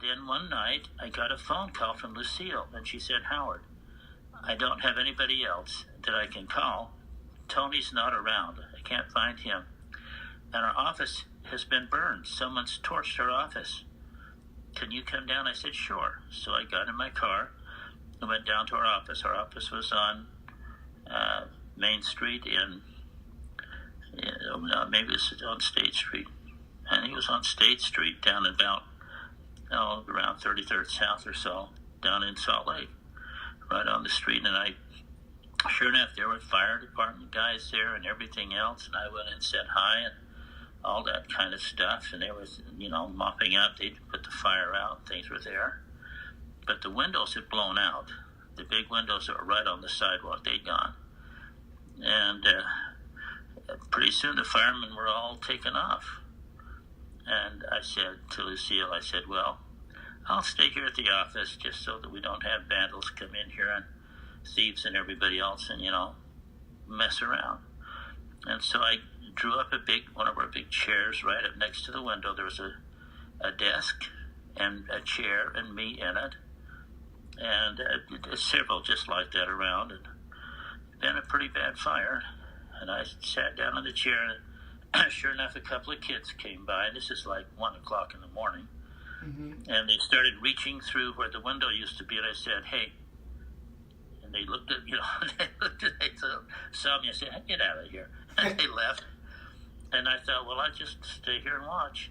then one night I got a phone call from Lucille, and she said, Howard, I don't have anybody else that I can call. Tony's not around. I can't find him. And our office has been burned. Someone's torched our office. Can you come down? I said, sure. So I got in my car and went down to our office. Our office was on Main Street maybe it was on State Street. I think it was on State Street down about around 33rd South or so, down in Salt Lake, right on the street. And sure enough, there were fire department guys there and everything else. And I went and said hi and all that kind of stuff. And they were, mopping up. They'd put the fire out. Things were there. But the windows had blown out. The big windows that were right on the sidewalk, they'd gone. And pretty soon the firemen were all taken off. And I said to Lucille, well, I'll stay here at the office just so that we don't have vandals come in here and thieves and everybody else and, mess around. And so I drew up one of our big chairs right up next to the window. There was a desk and a chair and me in it. And several just like that around. And been a pretty bad fire. And I sat down in the chair, and sure enough, a couple of kids came by. And this is like 1 o'clock in the morning. Mm-hmm. And they started reaching through where the window used to be. And I said, hey. And they looked at, they saw me and said, hey, get out of here. And they left. And I thought, well, I'll just stay here and watch.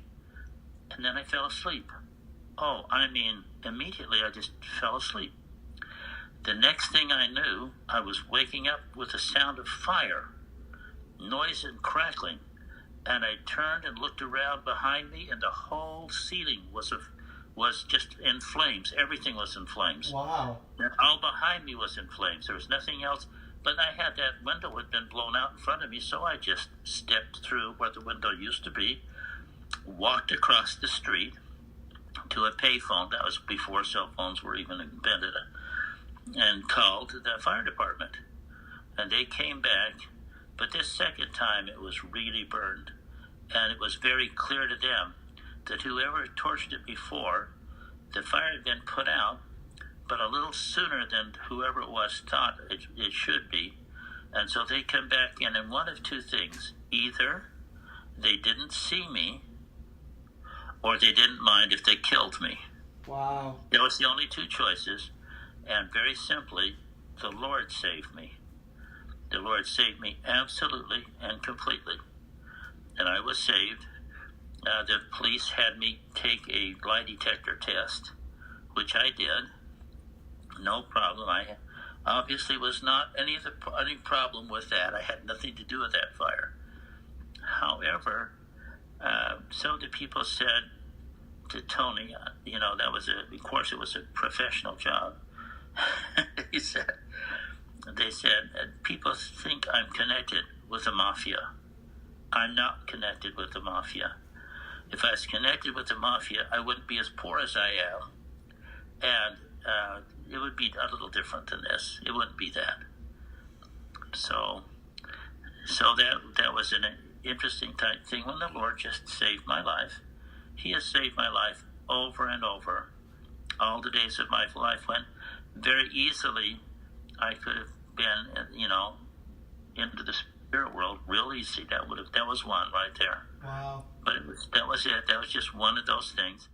And then I fell asleep. Immediately I just fell asleep. The next thing I knew, I was waking up with the sound of fire, noise and crackling. And I turned and looked around behind me, and the whole ceiling was just in flames. Everything was in flames. Wow. And all behind me was in flames. There was nothing else. But I had that window had been blown out in front of me, so I just stepped through where the window used to be, walked across the street to a payphone. That was before cell phones were even invented, and called the fire department. And they came back, but this second time it was really burned. And it was very clear to them that whoever torched it before, the fire had been put out, but a little sooner than whoever it was thought it should be. And so they come back in, and one of two things. Either they didn't see me, or they didn't mind if they killed me. Wow. That was the only two choices. And very simply, the Lord saved me. The Lord saved me absolutely and completely. And I was saved. The police had me take a lie detector test, which I did. No problem. I obviously was not any problem with that. I had nothing to do with that fire. However, some of the people said to Tony, of course it was a professional job. They said, people think I'm connected with the mafia. I'm not connected with the mafia. If I was connected with the mafia, I wouldn't be as poor as I am. And it would be a little different than this. It wouldn't be that. So that was an interesting type thing when the Lord just saved my life. He has saved my life over and over. All the days of my life when very easily I could have been, into the spirit world real easy. That was one right there. Wow. But that was it. That was just one of those things.